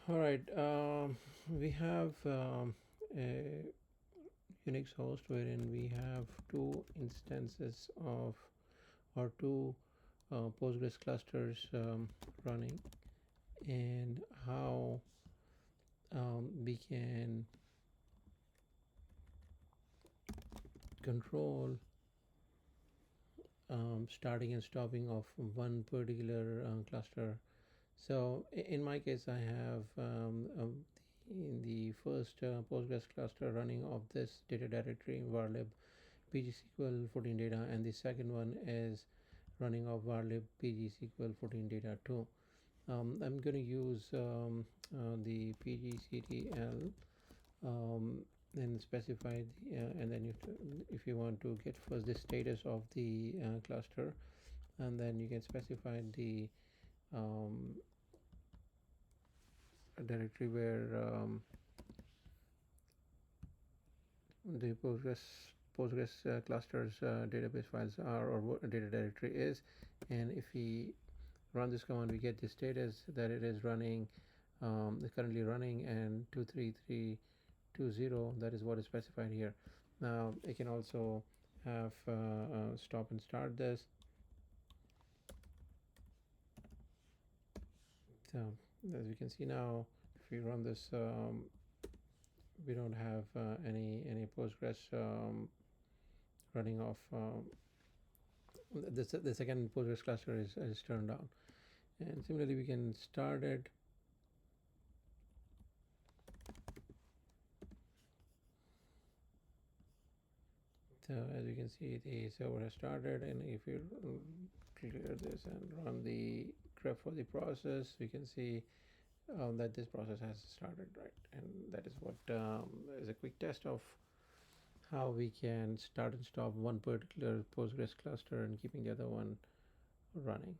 All right, we have a Unix host wherein we have two instances of or two Postgres clusters running, and how we can control starting and stopping of one particular cluster. So in my case, I have the first Postgres cluster running of this data directory varlib pgsql 14 data, and the second one is running of varlib pgsql 14 data 2. I'm going to use the pgctl and specify the, and then if you want to get first the status of the cluster, and then you can specify the directory where the Postgres clusters database files are, or what data directory is. And if we run this command, we get the status that it is running, it's currently running, and 23320, that is what is specified here. Now you can also have stop and start this. So as you can see now, if we run this, we don't have any Postgres running off. The second Postgres cluster is turned on, and similarly we can start it. So as you can see, the server has started, and if you clear this and run the grep for the process, we can see that this process has started, right? And that is what is a quick test of how we can start and stop one particular Postgres cluster and keeping the other one running.